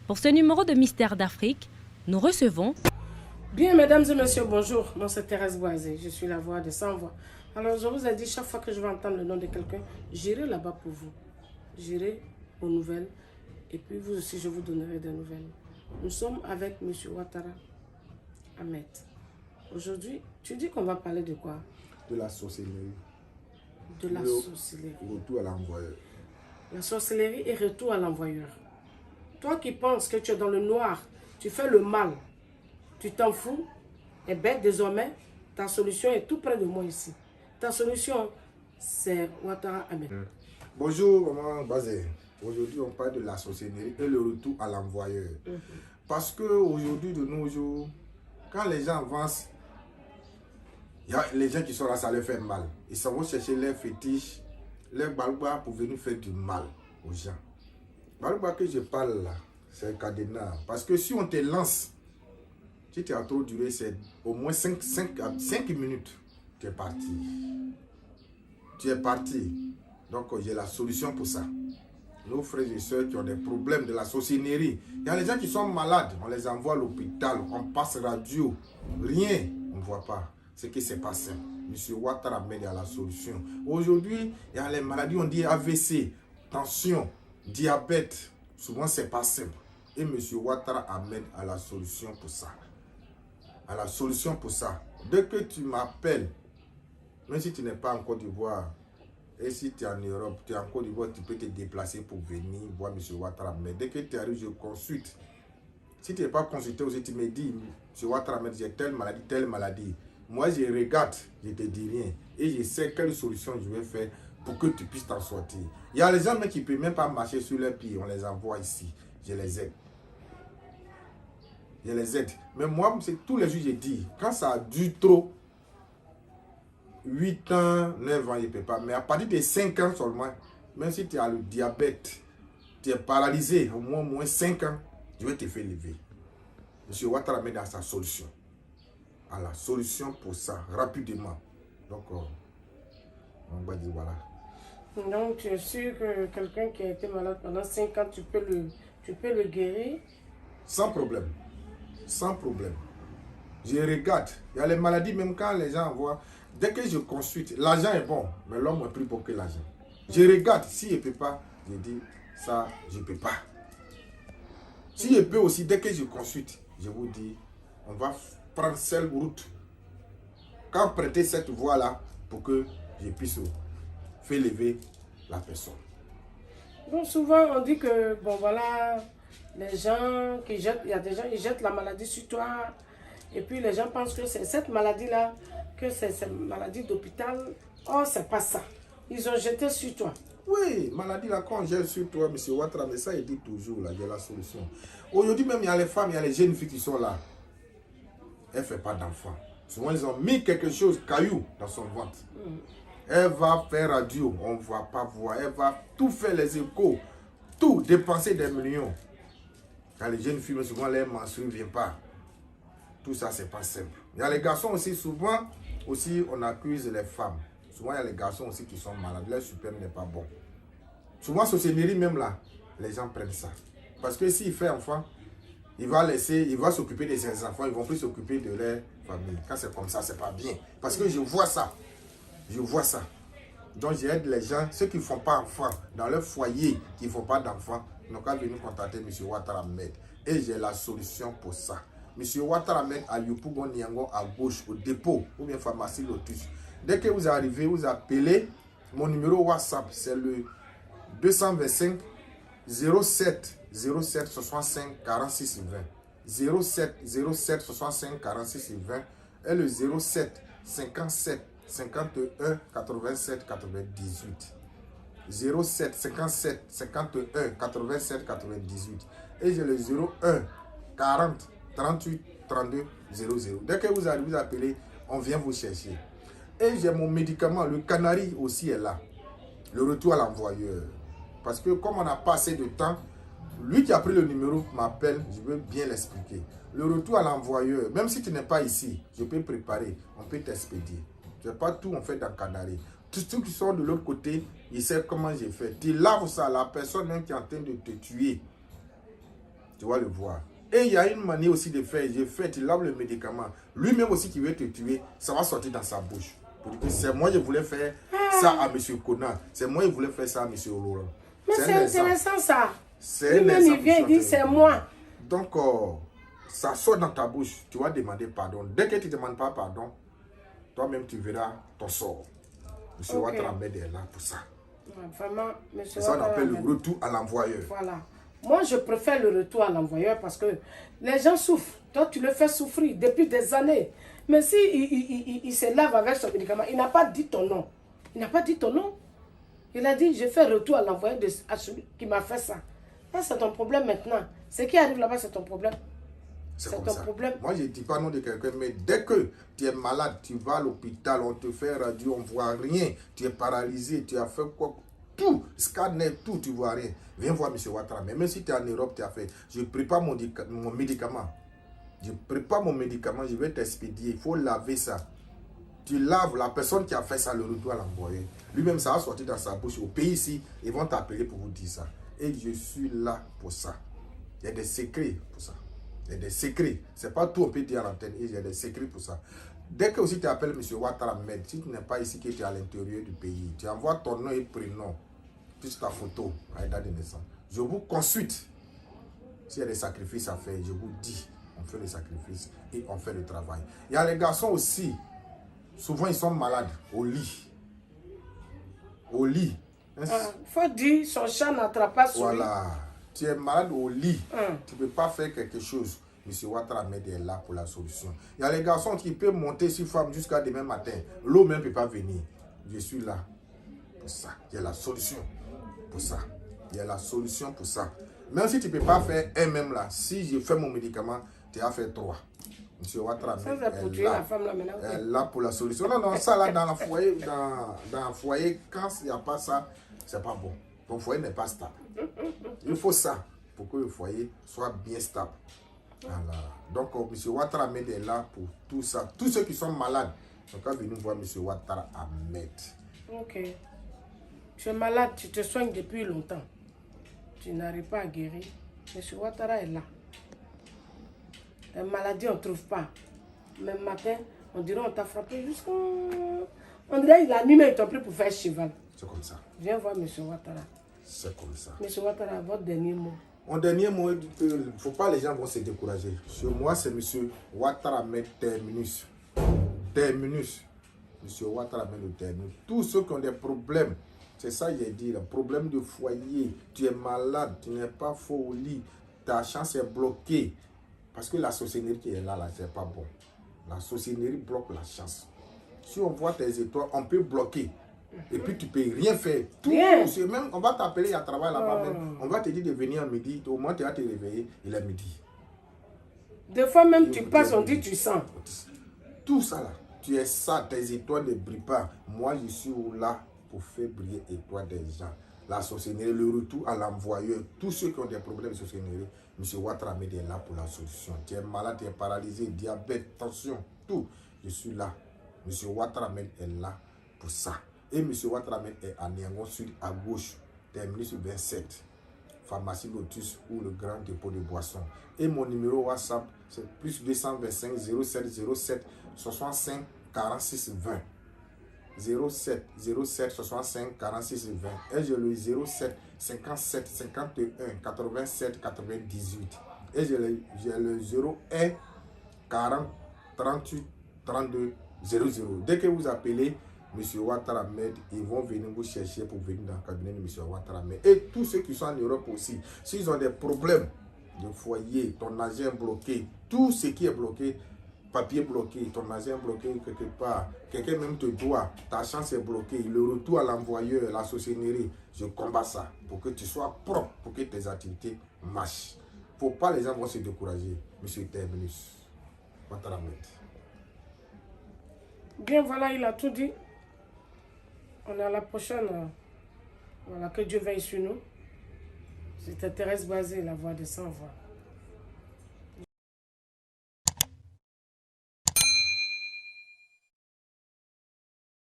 Pour ce numéro de Mystère d'Afrique, nous recevons... Bien, mesdames et messieurs, bonjour. Moi, c'est Thérèse Boisé. Je suis la voix de Sans Voix. Alors, je vous ai dit, chaque fois que je vais entendre le nom de quelqu'un, j'irai là-bas pour vous. J'irai aux nouvelles. Et puis, vous aussi, je vous donnerai des nouvelles. Nous sommes avec M. Ouattara Ahmed. Aujourd'hui, tu dis qu'on va parler de quoi? De la sorcellerie. De la sorcellerie. Retour à l'envoyeur. La sorcellerie et retour à l'envoyeur. Toi qui penses que tu es dans le noir, tu fais le mal, tu t'en fous, et bien désormais, ta solution est tout près de moi ici. Ta solution, c'est Ouattara Ahmed. Bonjour, maman Bazé. Aujourd'hui, on parle de la sorcellerie et le retour à l'envoyeur. Parce qu'aujourd'hui, de nos jours, quand les gens avancent, il y a les gens qui sont là, ça leur fait mal. Ils s'en vont chercher leurs fétiches, leurs balbas pour venir faire du mal aux gens. Balba que je parle là, c'est un cadenas. Parce que si on te lance, si tu as trop duré, c'est au moins 5 minutes, tu es parti. Tu es parti. Donc j'ai la solution pour ça. Nos frères et soeurs qui ont des problèmes de la sorcellerie. Il y a les gens qui sont malades, on les envoie à l'hôpital, on passe radio. Rien, on ne voit pas ce qui s'est passé. Monsieur Ouattara Ahmed a la solution. Aujourd'hui, il y a les maladies, on dit AVC, tension, diabète. Souvent, c'est pas simple. Et monsieur Ouattara Ahmed a la solution pour ça. A la solution pour ça. Dès que tu m'appelles, même si tu n'es pas en Côte d'Ivoire, et si tu es en Europe, tu es en Côte d'Ivoire, tu peux te déplacer pour venir voir monsieur Ouattara Ahmed. Dès que tu arrives, je consulte. Si tu n'es pas consulté aussi, tu me dis, monsieur Ouattara Ahmed, j'ai telle maladie, telle maladie. Moi, je regarde, je ne te dis rien. Et je sais quelle solution je vais faire pour que tu puisses t'en sortir. Il y a les gens qui ne peuvent même pas marcher sur leurs pieds. On les envoie ici. Je les aide. Je les aide. Mais moi, c'est tous les jours, je dis, quand ça dure trop, 8 ans, 9 ans, je ne peux pas. Mais à partir de 5 ans seulement, même si tu as le diabète, tu es paralysé, au moins 5 ans, je vais te faire lever. Monsieur Ouattara Ahmed a sa solution. À la solution pour ça, rapidement. Donc, on va dire voilà. Donc, tu es sûr que quelqu'un qui a été malade pendant 5 ans, tu peux le guérir? Sans problème. Sans problème. Je regarde. Il y a les maladies, même quand les gens voient. Dès que je consulte, l'argent est bon, mais l'homme est plus beau que l'argent. Je regarde. Si je ne peux pas, je dis ça, je ne peux pas. Si je peux aussi, dès que je consulte, je vous dis, on va prendre cette route. Quand prêter cette voie-là pour que je puisse faire lever la personne. Donc souvent on dit que, bon voilà, les gens qui jettent, il y a des gens qui jettent la maladie sur toi. Et puis les gens pensent que c'est cette maladie-là, que c'est cette maladie d'hôpital. Oh, c'est pas ça. Ils ont jeté sur toi. Oui, maladie là, quand on jette sur toi, M. Ouattara, mais ça il dit toujours, là, il y a la solution. Aujourd'hui même, il y a les femmes, il y a les jeunes filles qui sont là. Elle ne fait pas d'enfant. Souvent, ils ont mis quelque chose, caillou, dans son ventre. Elle va faire radio, on ne va pas voir. Elle va tout faire, les échos, tout, dépenser des millions. Quand les jeunes filles, souvent, les menstrues ne viennent pas. Tout ça, c'est pas simple. Il y a les garçons aussi, souvent, aussi, on accuse les femmes. Souvent, il y a les garçons aussi qui sont malades. Leur sperme n'est pas bon. Souvent, sorcellerie même là, les gens prennent ça. Parce que s'il fait enfant, il va s'occuper de ses enfants, ils vont plus s'occuper de leur famille. Quand c'est comme ça, c'est pas bien. Parce que je vois ça. Je vois ça. Donc j'aide les gens, ceux qui ne font pas enfants, dans leur foyer, qui ne font pas d'enfants, n'ont qu'à venir contacter M. Ouattara Ahmed. Et j'ai la solution pour ça. M. Ouattara Ahmed à Yopougon Niango à gauche, au dépôt, ou bien pharmacie Lotus. Dès que vous arrivez, vous appelez. Mon numéro WhatsApp, c'est le 225 07 65 46 20. 07 65 46 20 et le 07 57 51 87 98. 07 57 51 87 98. Et j'ai le 01 40 38 32 00. Dès que vous arrivez, vous appelez, on vient vous chercher. Et j'ai mon médicament, le canari aussi est là. Le retour à l'envoyeur. Parce que comme on n'a pas assez de temps, lui qui a pris le numéro m'appelle, je veux bien l'expliquer. Le retour à l'envoyeur, même si tu n'es pas ici, je peux préparer, on peut t'expédier. Ce n'est pas tout, on fait dans Canari. Tous ceux qui sont de l'autre côté, ils savent comment j'ai fait. Tu laves ça, la personne même qui est en train de te tuer, Tu vas le voir. Et il y a une manière aussi de faire. J'ai fait, tu laves le médicament. Lui-même aussi qui veut te tuer, ça va sortir dans sa bouche. Pour dire que c'est moi qui voulais faire ça à M. Conan. C'est moi qui voulais faire ça à M. Laurent. Mais c'est intéressant ça. C'est lui-même il vient et dit c'est moi. Donc, ça sort dans ta bouche. Tu vas demander pardon. Dès que tu ne demandes pas pardon, toi-même tu verras ton sort. M. Ouattara Ahmed est là pour ça. Ouais, vraiment, M. C'est ça qu'on appelle le retour à l'envoyeur. Voilà. Moi, je préfère le retour à l'envoyeur parce que les gens souffrent. Toi, tu le fais souffrir depuis des années. Mais si il se lave avec son médicament, il n'a pas dit ton nom. Il n'a pas dit ton nom. Il a dit, je fais retour à l'envoyeur à celui qui m'a fait ça. Ça, c'est ton problème maintenant. Ce qui arrive là-bas, c'est ton problème. C'est ton problème. Moi, je ne dis pas non de quelqu'un, mais dès que tu es malade, tu vas à l'hôpital, on te fait radio, on ne voit rien, tu es paralysé, tu as fait quoi, tout, scanner, tout, tu ne vois rien. Viens voir M. Ouattara. Mais même si tu es en Europe, tu as fait, je prépare mon médicament. Je prépare mon médicament, je vais t'expédier. Il faut laver ça. Tu laves la personne qui a fait ça, le retour à l'envoyer. Lui-même, ça va sortir dans sa bouche. Au pays ici, ils vont t'appeler pour vous dire ça. Et je suis là pour ça. Il y a des secrets pour ça. Il y a des secrets. Ce n'est pas tout on peut dire à l'antenne. Il y a des secrets pour ça. Dès que aussi tu appelles M. Ouattara Ahmed, si tu n'es pas ici, que tu es à l'intérieur du pays, tu envoies ton nom et prénom, plus ta photo, à la date de naissance. Je vous consulte. S'il y a des sacrifices à faire, je vous dis, on fait les sacrifices et on fait le travail. Il y a les garçons aussi. Souvent, ils sont malades au lit. Au lit. Il faut dire, son chat n'attrape pas son lit. Voilà. Tu es malade au lit. Tu ne peux pas faire quelque chose. M. Ouattara Ahmed est là pour la solution. Il y a les garçons qui peuvent monter sur femme jusqu'à demain matin. L'eau même ne peut pas venir. Je suis là pour ça. Il y a la solution pour ça. Il y a la solution pour ça. Même si tu ne peux pas faire un même là, si je fais mon médicament, tu as fait 3. M. Ouattara Ahmed est là. Est là pour la solution. Non, non, ça là, dans le foyer, dans le foyer, quand il n'y a pas ça, c'est pas bon. Ton foyer n'est pas stable. Il faut ça pour que le foyer soit bien stable. Voilà. Donc, M. Ouattara Ahmed est là pour tout ça. Tous ceux qui sont malades, donc quand venir voir M. Ouattara Ahmed. Ok. Tu es malade, tu te soignes depuis longtemps. Tu n'arrives pas à guérir. M. Ouattara est là. La maladie, on ne trouve pas. Même matin, on dirait on t'a frappé jusqu'à... On dirait la nuit, mais ils t'ont pris pour faire cheval. C'est comme ça. Viens voir M. Ouattara. C'est comme ça. M. Ouattara, votre dernier mot. Mon dernier mot, il ne faut pas les gens vont se décourager. Sur moi, c'est M. Ouattara Ahmed terminus. Terminus. M. Ouattara Ahmed le terminus. Tous ceux qui ont des problèmes, c'est ça qu'il a dit, le problème de foyer, tu es malade, tu n'es pas fort au lit, ta chance est bloquée. Parce que la sorcellerie qui est là, c'est pas bon. La sorcellerie bloque la chance. Si on voit tes étoiles, on peut bloquer. Et puis tu ne peux rien faire. Tout, même, on va t'appeler, il y a travail là-bas même. On va te dire de venir à midi. Au moins tu vas te réveiller, il est midi. Des fois même tu passes, on dit tu sens. Tout ça là, tu es ça, tes étoiles ne brillent pas. Moi je suis là pour faire briller les étoiles des gens. La sorcellerie, le retour à l'envoyeur. Tous ceux qui ont des problèmes de sorcellerie, M. Ouattara Ahmed est là pour la solution. Tu es malade, tu es paralysé, diabète, tension, tout. Je suis là. M. Ouattara Ahmed est là pour ça. Et M. Ouattara Ahmed est à Niangon Sud, à gauche, terminus 27, pharmacie Lotus ou le grand dépôt de boissons. Et mon numéro WhatsApp, c'est plus 225 07 07 65 46 20. 07 07 65 46 20. Et j'ai le 07 57 51 87 98. Et j'ai le 01 40 38 32 00. Dès que vous appelez M. Ouattara Ahmed, ils vont venir vous chercher pour venir dans le cabinet de M. Ouattara Ahmed. Et tous ceux qui sont en Europe aussi, s'ils ont des problèmes de foyer, ton argent est bloqué, tout ce qui est bloqué, papier bloqué, ton argent est bloqué quelque part, quelqu'un même te doit, ta chance est bloquée, le retour à l'envoyeur, la sorcellerie, je combats ça pour que tu sois propre, pour que tes activités marchent. Il ne faut pas les gens vont se décourager. M. Terminus, Ouattara Ahmed. Bien, voilà, il a tout dit. On est à la prochaine. Voilà, que Dieu veille sur nous. C'était Thérèse Boisé, la voix de sans voix.